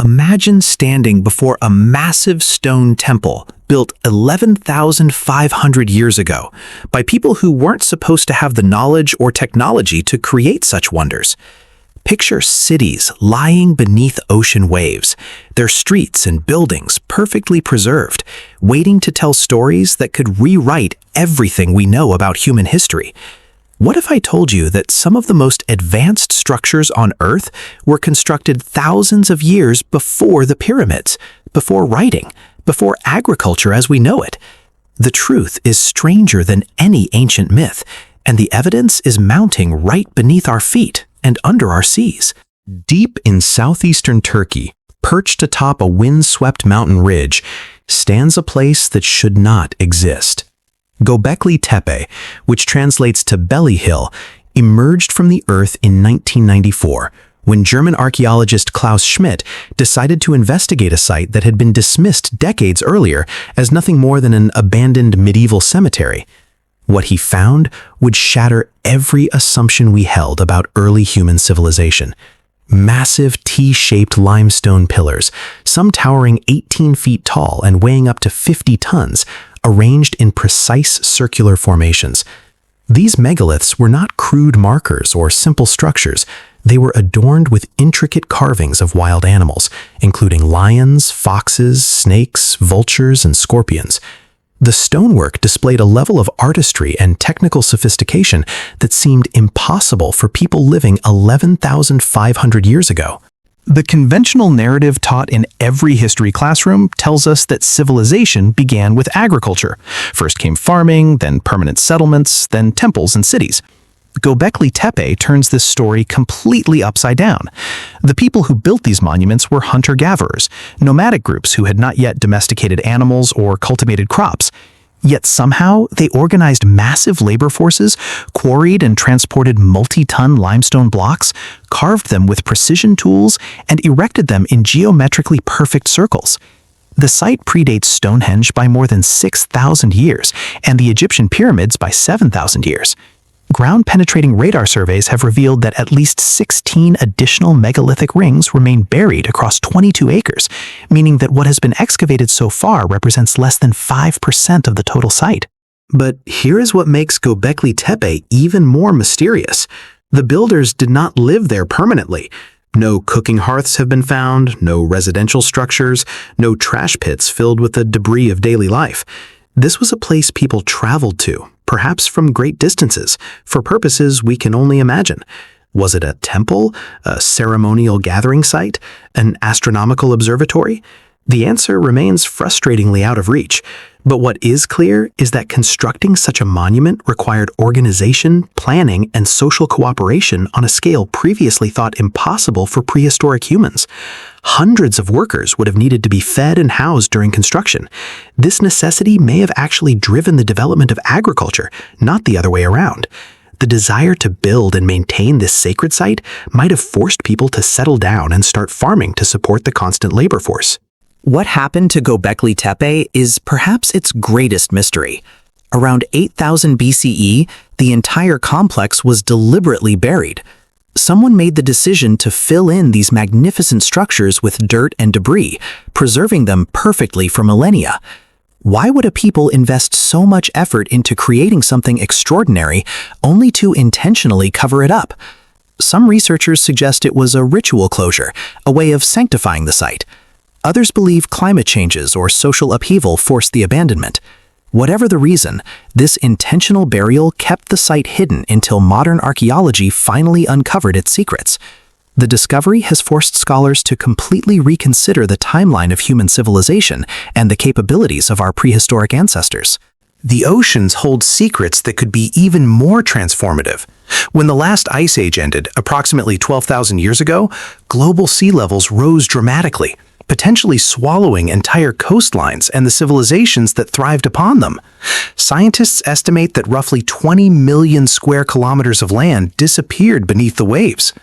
Imagine standing before a massive stone temple built 11,500 years ago by people who weren't supposed to have the knowledge or technology to create such wonders. Picture cities lying beneath ocean waves, their streets and buildings perfectly preserved, waiting to tell stories that could rewrite everything we know about human history. What if I told you that some of the most advanced structures on Earth were constructed thousands of years before the pyramids, before writing, before agriculture as we know it? The truth is stranger than any ancient myth, and the evidence is mounting right beneath our feet and under our seas. Deep in southeastern Turkey, perched atop a wind-swept mountain ridge, stands a place that should not exist. Göbekli Tepe, which translates to Belly Hill, emerged from the earth in 1994, when German archaeologist Klaus Schmidt decided to investigate a site that had been dismissed decades earlier as nothing more than an abandoned medieval cemetery. What he found would shatter every assumption we held about early human civilization. Massive T-shaped limestone pillars, some towering 18 feet tall and weighing up to 50 tons, arranged in precise circular formations. These megaliths were not crude markers or simple structures. They were adorned with intricate carvings of wild animals, including lions, foxes, snakes, vultures, and scorpions. The stonework displayed a level of artistry and technical sophistication that seemed impossible for people living 11,500 years ago. The conventional narrative taught in every history classroom tells us that civilization began with agriculture. First came farming, then permanent settlements, then temples and cities. Göbekli Tepe turns this story completely upside down. The people who built these monuments were hunter-gatherers, nomadic groups who had not yet domesticated animals or cultivated crops. Yet somehow, they organized massive labor forces, quarried and transported multi-ton limestone blocks, carved them with precision tools, and erected them in geometrically perfect circles. The site predates Stonehenge by more than 6,000 years, and the Egyptian pyramids by 7,000 years. Ground-penetrating radar surveys have revealed that at least 16 additional megalithic rings remain buried across 22 acres, meaning that what has been excavated so far represents less than 5% of the total site. But here is what makes Göbekli Tepe even more mysterious. The builders did not live there permanently. No cooking hearths have been found, no residential structures, no trash pits filled with the debris of daily life. This was a place people traveled to, perhaps from great distances, for purposes we can only imagine. Was it a temple, a ceremonial gathering site, an astronomical observatory? The answer remains frustratingly out of reach, but what is clear is that constructing such a monument required organization, planning, and social cooperation on a scale previously thought impossible for prehistoric humans. Hundreds of workers would have needed to be fed and housed during construction. This necessity may have actually driven the development of agriculture, not the other way around. The desire to build and maintain this sacred site might have forced people to settle down and start farming to support the constant labor force. What happened to Göbekli Tepe is perhaps its greatest mystery. Around 8000 BCE, the entire complex was deliberately buried. Someone made the decision to fill in these magnificent structures with dirt and debris, preserving them perfectly for millennia. Why would a people invest so much effort into creating something extraordinary only to intentionally cover it up? Some researchers suggest it was a ritual closure, a way of sanctifying the site. Others believe climate changes or social upheaval forced the abandonment. Whatever the reason, this intentional burial kept the site hidden until modern archaeology finally uncovered its secrets. The discovery has forced scholars to completely reconsider the timeline of human civilization and the capabilities of our prehistoric ancestors. The oceans hold secrets that could be even more transformative. When the last ice age ended, approximately 12,000 years ago, global sea levels rose dramatically, potentially swallowing entire coastlines and the civilizations that thrived upon them. Scientists estimate that roughly 20 million square kilometers of land disappeared beneath the waves.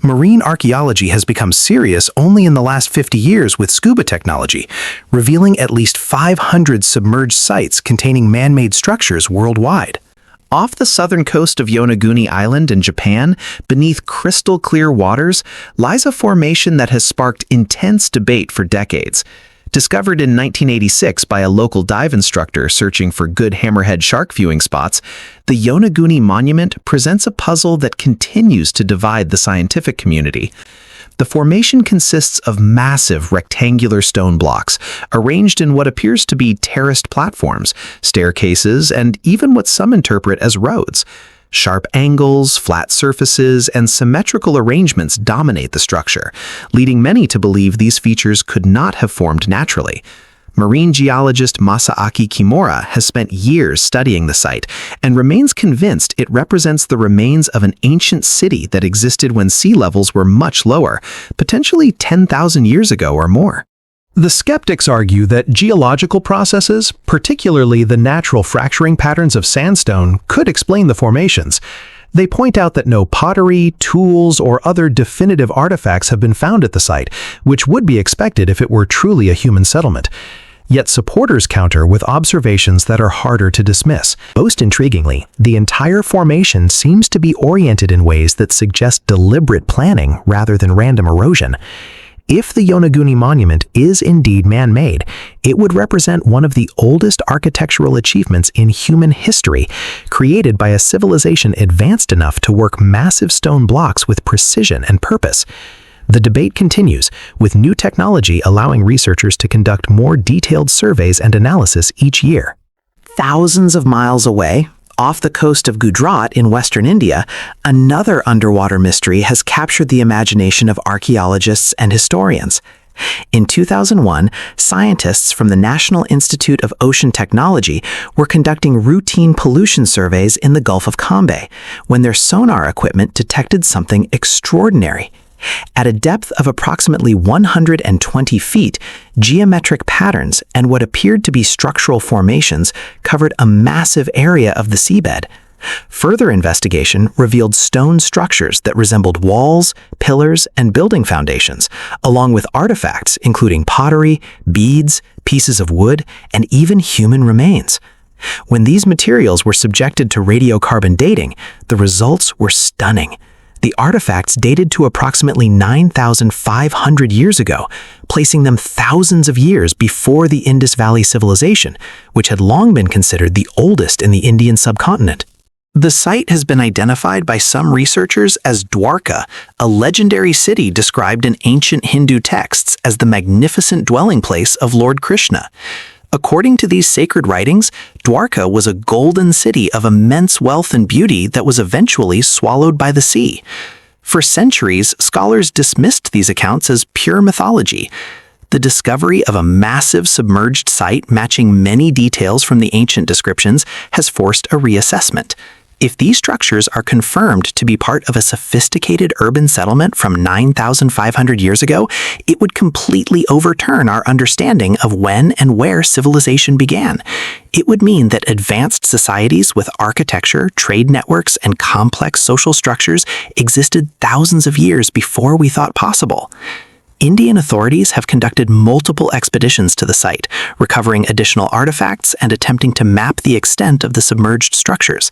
Marine archaeology has become serious only in the last 50 years with scuba technology, revealing at least 500 submerged sites containing man-made structures worldwide. Off the southern coast of Yonaguni Island in Japan, beneath crystal-clear waters, lies a formation that has sparked intense debate for decades. Discovered in 1986 by a local dive instructor searching for good hammerhead shark viewing spots, the Yonaguni Monument presents a puzzle that continues to divide the scientific community. The formation consists of massive rectangular stone blocks, arranged in what appears to be terraced platforms, staircases, and even what some interpret as roads. Sharp angles, flat surfaces, and symmetrical arrangements dominate the structure, leading many to believe these features could not have formed naturally. Marine geologist Masaaki Kimura has spent years studying the site and remains convinced it represents the remains of an ancient city that existed when sea levels were much lower, potentially 10,000 years ago or more. The skeptics argue that geological processes, particularly the natural fracturing patterns of sandstone, could explain the formations. They point out that no pottery, tools, or other definitive artifacts have been found at the site, which would be expected if it were truly a human settlement. Yet supporters counter with observations that are harder to dismiss. Most intriguingly, the entire formation seems to be oriented in ways that suggest deliberate planning rather than random erosion. If the Yonaguni Monument is indeed man-made, it would represent one of the oldest architectural achievements in human history, created by a civilization advanced enough to work massive stone blocks with precision and purpose. The debate continues, with new technology allowing researchers to conduct more detailed surveys and analysis each year. Thousands of miles away, off the coast of Gujarat in western India, another underwater mystery has captured the imagination of archaeologists and historians. In 2001, scientists from the National Institute of Ocean Technology were conducting routine pollution surveys in the Gulf of Cambay when their sonar equipment detected something extraordinary. At a depth of approximately 120 feet, geometric patterns and what appeared to be structural formations covered a massive area of the seabed. Further investigation revealed stone structures that resembled walls, pillars, and building foundations, along with artifacts including pottery, beads, pieces of wood, and even human remains. When these materials were subjected to radiocarbon dating, the results were stunning. The artifacts dated to approximately 9,500 years ago, placing them thousands of years before the Indus Valley Civilization, which had long been considered the oldest in the Indian subcontinent. The site has been identified by some researchers as Dwarka, a legendary city described in ancient Hindu texts as the magnificent dwelling place of Lord Krishna. According to these sacred writings, Dwarka was a golden city of immense wealth and beauty that was eventually swallowed by the sea. For centuries, scholars dismissed these accounts as pure mythology. The discovery of a massive submerged site matching many details from the ancient descriptions has forced a reassessment. If these structures are confirmed to be part of a sophisticated urban settlement from 9,500 years ago, it would completely overturn our understanding of when and where civilization began. It would mean that advanced societies with architecture, trade networks, and complex social structures existed thousands of years before we thought possible. Indian authorities have conducted multiple expeditions to the site, recovering additional artifacts and attempting to map the extent of the submerged structures.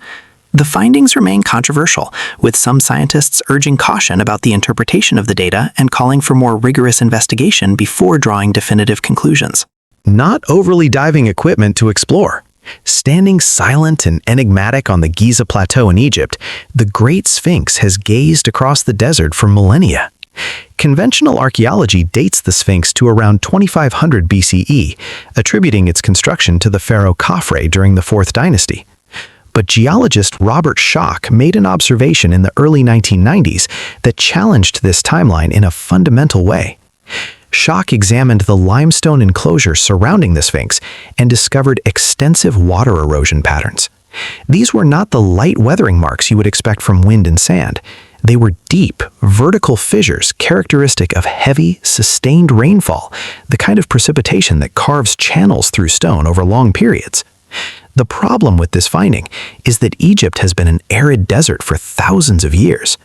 The findings remain controversial, with some scientists urging caution about the interpretation of the data and calling for more rigorous investigation before drawing definitive conclusions. Not overly diving equipment to explore. Standing silent and enigmatic on the Giza Plateau in Egypt, the Great Sphinx has gazed across the desert for millennia. Conventional archaeology dates the Sphinx to around 2500 BCE, attributing its construction to the pharaoh Khafre during the 4th dynasty. But geologist Robert Schoch made an observation in the early 1990s that challenged this timeline in a fundamental way. Schoch examined the limestone enclosure surrounding the Sphinx and discovered extensive water erosion patterns. These were not the light weathering marks you would expect from wind and sand. They were deep, vertical fissures characteristic of heavy, sustained rainfall, the kind of precipitation that carves channels through stone over long periods. The problem with this finding is that Egypt has been an arid desert for thousands of years.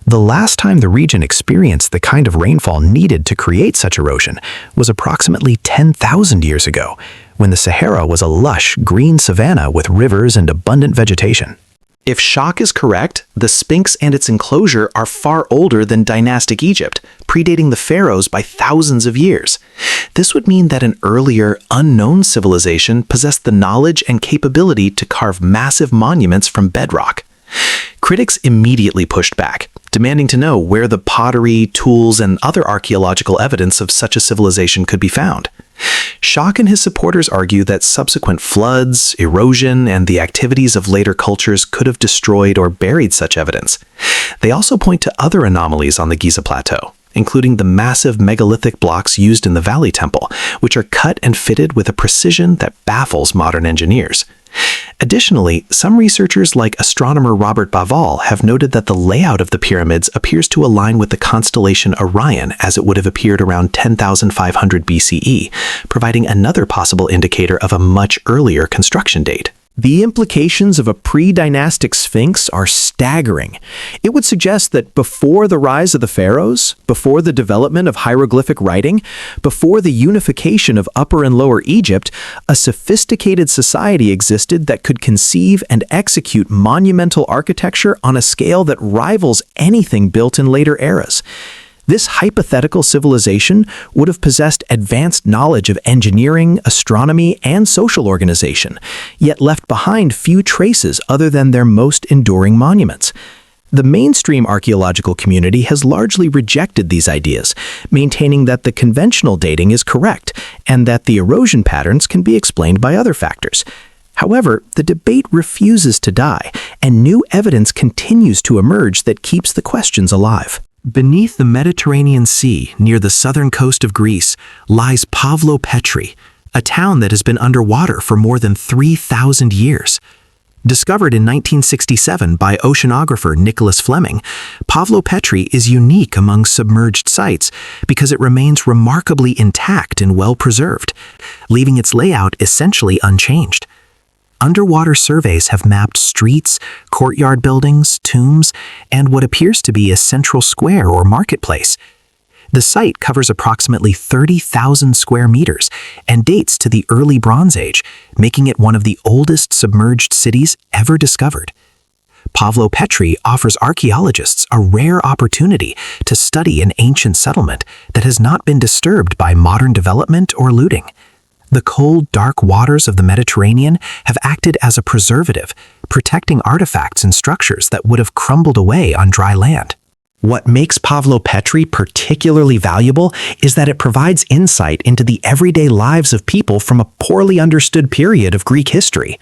The last time the region experienced the kind of rainfall needed to create such erosion was approximately 10,000 years ago, when the Sahara was a lush, green savanna with rivers and abundant vegetation. If Schock is correct, the Sphinx and its enclosure are far older than dynastic Egypt, predating the pharaohs by thousands of years. This would mean that an earlier, unknown civilization possessed the knowledge and capability to carve massive monuments from bedrock. Critics immediately pushed back, demanding to know where the pottery, tools, and other archaeological evidence of such a civilization could be found. Schock and his supporters argue that subsequent floods, erosion, and the activities of later cultures could have destroyed or buried such evidence. They also point to other anomalies on the Giza Plateau, including the massive megalithic blocks used in the Valley Temple, which are cut and fitted with a precision that baffles modern engineers. Additionally, some researchers like astronomer Robert Bauval have noted that the layout of the pyramids appears to align with the constellation Orion as it would have appeared around 10,500 BCE, providing another possible indicator of a much earlier construction date. The implications of a pre-dynastic Sphinx are staggering. It would suggest that before the rise of the pharaohs, before the development of hieroglyphic writing, before the unification of Upper and Lower Egypt, a sophisticated society existed that could conceive and execute monumental architecture on a scale that rivals anything built in later eras. This hypothetical civilization would have possessed advanced knowledge of engineering, astronomy, and social organization, yet left behind few traces other than their most enduring monuments. The mainstream archaeological community has largely rejected these ideas, maintaining that the conventional dating is correct and that the erosion patterns can be explained by other factors. However, the debate refuses to die, and new evidence continues to emerge that keeps the questions alive. Beneath the Mediterranean Sea, near the southern coast of Greece, lies Pavlo-Petri, a town that has been underwater for more than 3,000 years. Discovered in 1967 by oceanographer Nicholas Fleming, Pavlo-Petri is unique among submerged sites because it remains remarkably intact and well-preserved, leaving its layout essentially unchanged. Underwater surveys have mapped streets, courtyard buildings, tombs, and what appears to be a central square or marketplace. The site covers approximately 30,000 square meters and dates to the early Bronze Age, making it one of the oldest submerged cities ever discovered. Pavlo-Petri offers archaeologists a rare opportunity to study an ancient settlement that has not been disturbed by modern development or looting. The cold, dark waters of the Mediterranean have acted as a preservative, protecting artifacts and structures that would have crumbled away on dry land. What makes Pavlo-Petri particularly valuable is that it provides insight into the everyday lives of people from a poorly understood period of Greek history.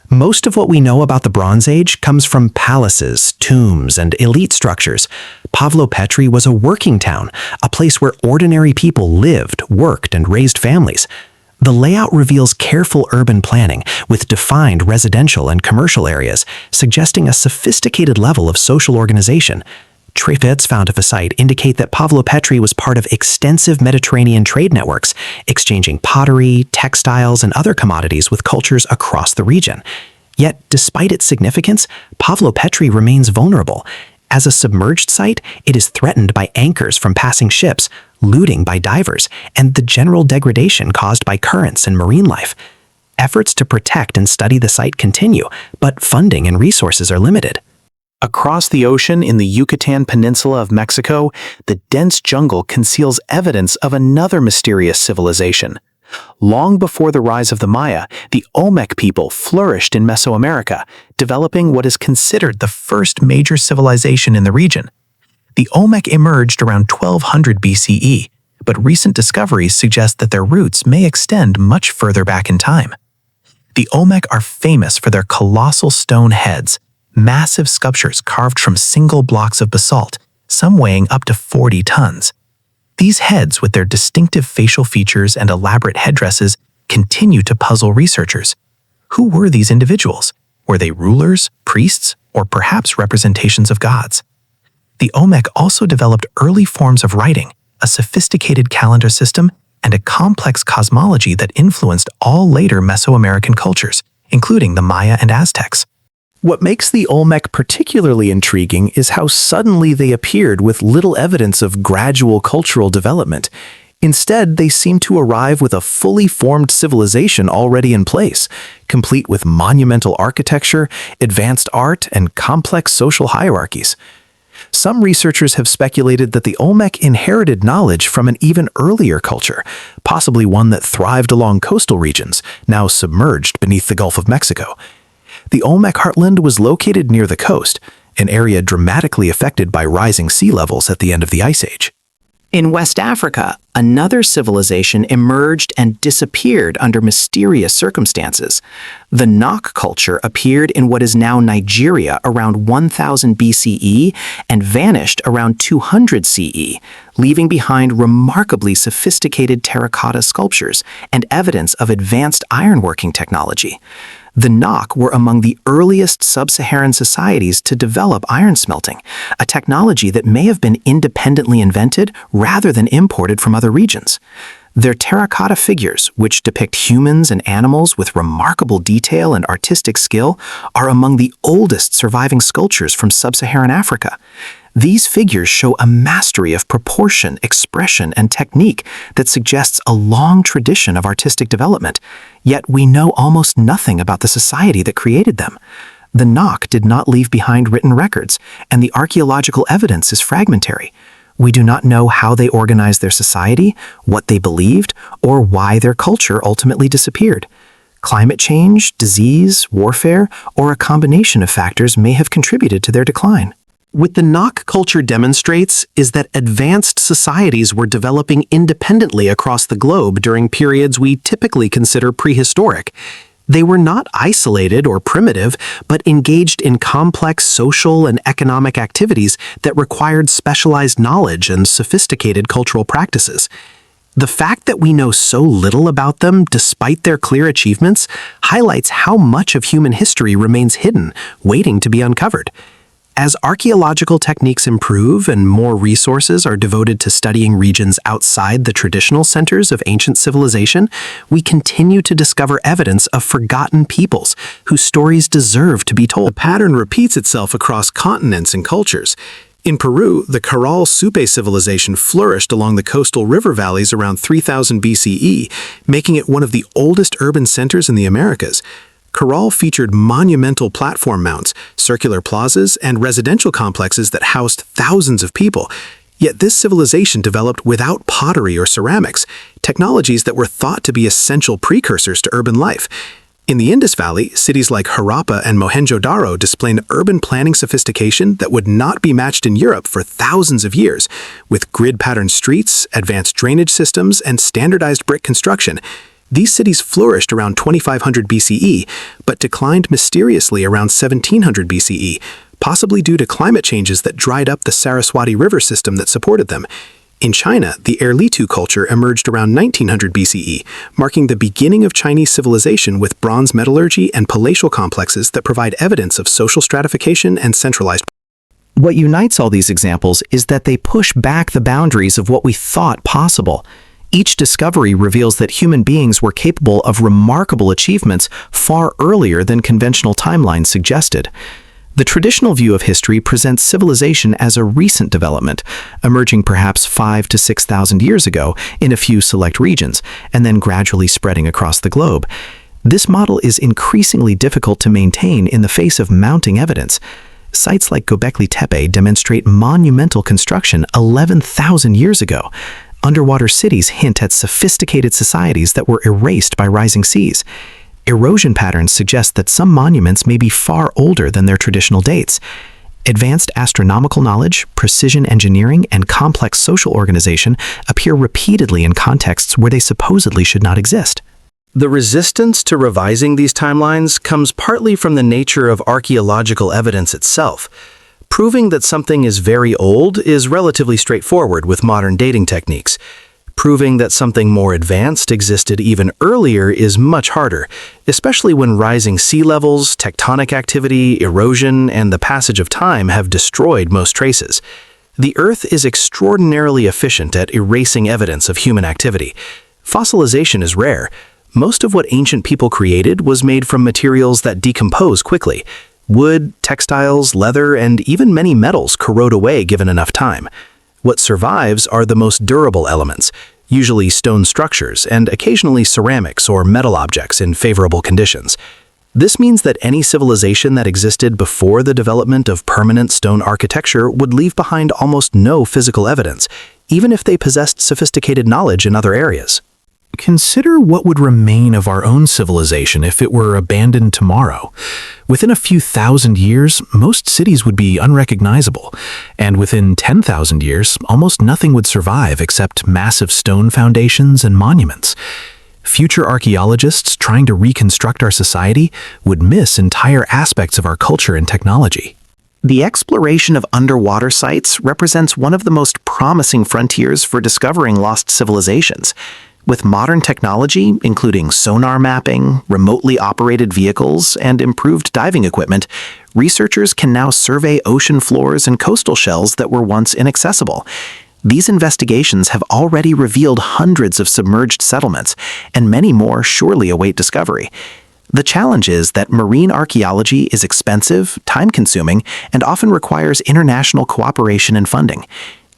Most of what we know about the Bronze Age comes from palaces, tombs, and elite structures. Pavlo-Petri was a working town, a place where ordinary people lived, worked, and raised families. The layout reveals careful urban planning with defined residential and commercial areas, suggesting a sophisticated level of social organization. Triffids found at the site indicate that Pavlo-Petri was part of extensive Mediterranean trade networks, exchanging pottery, textiles, and other commodities with cultures across the region. Yet, despite its significance, Pavlo-Petri remains vulnerable. As a submerged site, it is threatened by anchors from passing ships, looting by divers, and the general degradation caused by currents and marine life. Efforts to protect and study the site continue, but funding and resources are limited. Across the ocean in the Yucatan Peninsula of Mexico, the dense jungle conceals evidence of another mysterious civilization. Long before the rise of the Maya, the Olmec people flourished in Mesoamerica, developing what is considered the first major civilization in the region. The Olmec emerged around 1200 BCE, but recent discoveries suggest that their roots may extend much further back in time. The Olmec are famous for their colossal stone heads, massive sculptures carved from single blocks of basalt, some weighing up to 40 tons. These heads, with their distinctive facial features and elaborate headdresses, continue to puzzle researchers. Who were these individuals? Were they rulers, priests, or perhaps representations of gods? The Olmec also developed early forms of writing, a sophisticated calendar system, and a complex cosmology that influenced all later Mesoamerican cultures, including the Maya and Aztecs. What makes the Olmec particularly intriguing is how suddenly they appeared with little evidence of gradual cultural development. Instead, they seem to arrive with a fully formed civilization already in place, complete with monumental architecture, advanced art, and complex social hierarchies. Some researchers have speculated that the Olmec inherited knowledge from an even earlier culture, possibly one that thrived along coastal regions, now submerged beneath the Gulf of Mexico. The Olmec heartland was located near the coast, an area dramatically affected by rising sea levels at the end of the Ice Age. In West Africa, another civilization emerged and disappeared under mysterious circumstances. The Nok culture appeared in what is now Nigeria around 1000 BCE and vanished around 200 CE, leaving behind remarkably sophisticated terracotta sculptures and evidence of advanced ironworking technology. The Nok were among the earliest sub-Saharan societies to develop iron smelting, a technology that may have been independently invented rather than imported from other regions. Their terracotta figures, which depict humans and animals with remarkable detail and artistic skill, are among the oldest surviving sculptures from sub-Saharan Africa. These figures show a mastery of proportion, expression, and technique that suggests a long tradition of artistic development, yet we know almost nothing about the society that created them. The Nok did not leave behind written records, and the archaeological evidence is fragmentary. We do not know how they organized their society, what they believed, or why their culture ultimately disappeared. Climate change, disease, warfare, or a combination of factors may have contributed to their decline. What the Nok culture demonstrates is that advanced societies were developing independently across the globe during periods we typically consider prehistoric. They were not isolated or primitive, but engaged in complex social and economic activities that required specialized knowledge and sophisticated cultural practices. The fact that we know so little about them, despite their clear achievements, highlights how much of human history remains hidden, waiting to be uncovered. As archaeological techniques improve and more resources are devoted to studying regions outside the traditional centers of ancient civilization, we continue to discover evidence of forgotten peoples whose stories deserve to be told. The pattern repeats itself across continents and cultures. In Peru, the Caral Supe civilization flourished along the coastal river valleys around 3000 BCE, making it one of the oldest urban centers in the Americas. Caral featured monumental platform mounts, circular plazas, and residential complexes that housed thousands of people. Yet this civilization developed without pottery or ceramics, technologies that were thought to be essential precursors to urban life. In the Indus Valley, cities like Harappa and Mohenjo-Daro displayed urban planning sophistication that would not be matched in Europe for thousands of years, with grid-patterned streets, advanced drainage systems, and standardized brick construction. These cities flourished around 2500 BCE, but declined mysteriously around 1700 BCE, possibly due to climate changes that dried up the Saraswati River system that supported them. In China, the Erlitou culture emerged around 1900 BCE, marking the beginning of Chinese civilization with bronze metallurgy and palatial complexes that provide evidence of social stratification and centralized. What unites all these examples is that they push back the boundaries of what we thought possible. Each discovery reveals that human beings were capable of remarkable achievements far earlier than conventional timelines suggested. The traditional view of history presents civilization as a recent development, emerging perhaps 5,000 to 6,000 years ago in a few select regions, and then gradually spreading across the globe. This model is increasingly difficult to maintain in the face of mounting evidence. Sites like Göbekli Tepe demonstrate monumental construction 11,000 years ago. Underwater cities hint at sophisticated societies that were erased by rising seas. Erosion patterns suggest that some monuments may be far older than their traditional dates. Advanced astronomical knowledge, precision engineering, and complex social organization appear repeatedly in contexts where they supposedly should not exist. The resistance to revising these timelines comes partly from the nature of archaeological evidence itself. Proving that something is very old is relatively straightforward with modern dating techniques. Proving that something more advanced existed even earlier is much harder, especially when rising sea levels, tectonic activity, erosion, and the passage of time have destroyed most traces. The Earth is extraordinarily efficient at erasing evidence of human activity. Fossilization is rare. Most of what ancient people created was made from materials that decompose quickly. Wood, textiles, leather, and even many metals corrode away given enough time. What survives are the most durable elements, usually stone structures and occasionally ceramics or metal objects in favorable conditions. This means that any civilization that existed before the development of permanent stone architecture would leave behind almost no physical evidence, even if they possessed sophisticated knowledge in other areas. Consider what would remain of our own civilization if it were abandoned tomorrow. Within a few thousand years, most cities would be unrecognizable, and within 10,000 years, almost nothing would survive except massive stone foundations and monuments. Future archaeologists trying to reconstruct our society would miss entire aspects of our culture and technology. The exploration of underwater sites represents one of the most promising frontiers for discovering lost civilizations. With modern technology, including sonar mapping, remotely operated vehicles, and improved diving equipment, researchers can now survey ocean floors and coastal shells that were once inaccessible. These investigations have already revealed hundreds of submerged settlements, and many more surely await discovery. The challenge is that marine archaeology is expensive, time-consuming, and often requires international cooperation and funding.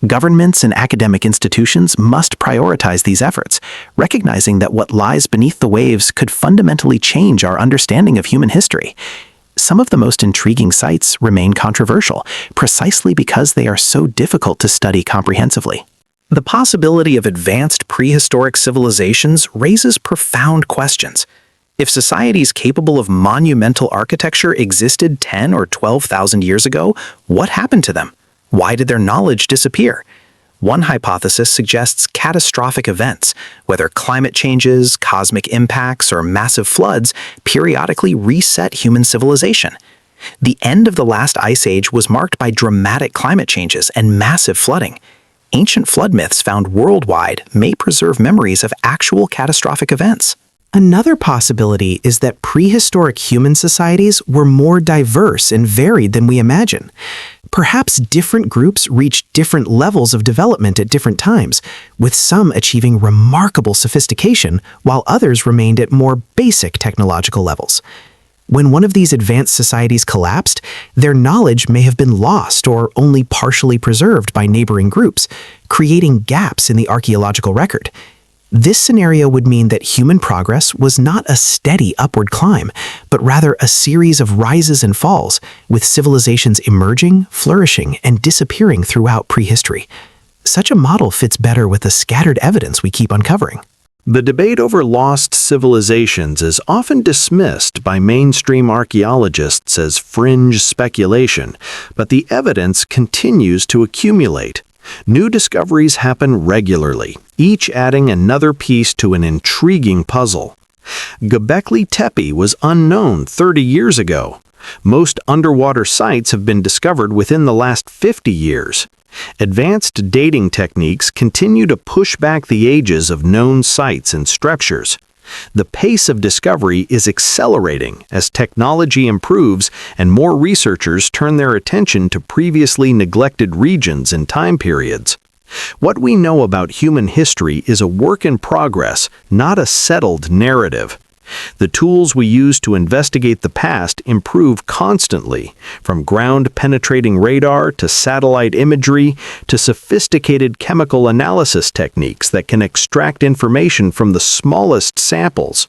Governments and academic institutions must prioritize these efforts, recognizing that what lies beneath the waves could fundamentally change our understanding of human history. Some of the most intriguing sites remain controversial, precisely because they are so difficult to study comprehensively. The possibility of advanced prehistoric civilizations raises profound questions. If societies capable of monumental architecture existed 10 or 12,000 years ago, what happened to them? Why did their knowledge disappear? One hypothesis suggests catastrophic events, whether climate changes, cosmic impacts, or massive floods, periodically reset human civilization. The end of the last ice age was marked by dramatic climate changes and massive flooding. Ancient flood myths found worldwide may preserve memories of actual catastrophic events. Another possibility is that prehistoric human societies were more diverse and varied than we imagine. Perhaps different groups reached different levels of development at different times, with some achieving remarkable sophistication while others remained at more basic technological levels. When one of these advanced societies collapsed, their knowledge may have been lost or only partially preserved by neighboring groups, creating gaps in the archaeological record. This scenario would mean that human progress was not a steady upward climb, but rather a series of rises and falls, with civilizations emerging, flourishing, and disappearing throughout prehistory. Such a model fits better with the scattered evidence we keep uncovering. The debate over lost civilizations is often dismissed by mainstream archaeologists as fringe speculation, but the evidence continues to accumulate. New discoveries happen regularly, each adding another piece to an intriguing puzzle. Göbekli Tepe was unknown 30 years ago. Most underwater sites have been discovered within the last 50 years. Advanced dating techniques continue to push back the ages of known sites and structures. The pace of discovery is accelerating as technology improves and more researchers turn their attention to previously neglected regions and time periods. What we know about human history is a work in progress, not a settled narrative. The tools we use to investigate the past improve constantly, from ground-penetrating radar to satellite imagery to sophisticated chemical analysis techniques that can extract information from the smallest samples.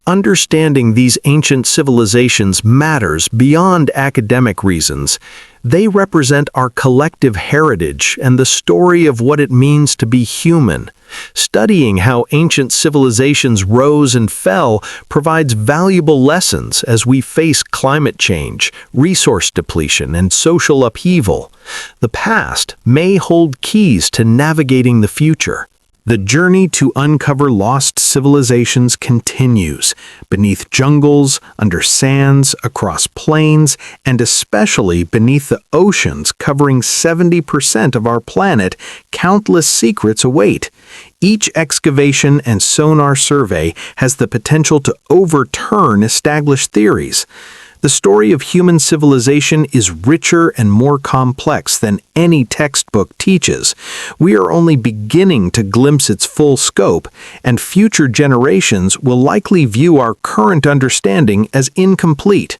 Understanding these ancient civilizations matters beyond academic reasons. They represent our collective heritage and the story of what it means to be human. Studying how ancient civilizations rose and fell provides valuable lessons as we face climate change, resource depletion, and social upheaval. The past may hold keys to navigating the future. The journey to uncover lost civilizations continues, beneath jungles, under sands, across plains, and especially beneath the oceans covering 70% of our planet. Countless secrets await. Each excavation and sonar survey has the potential to overturn established theories. The story of human civilization is richer and more complex than any textbook teaches. We are only beginning to glimpse its full scope, and future generations will likely view our current understanding as incomplete.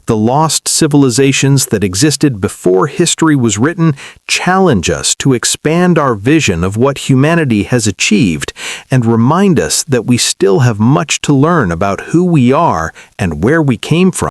The lost civilizations that existed before history was written challenge us to expand our vision of what humanity has achieved and remind us that we still have much to learn about who we are and where we came from.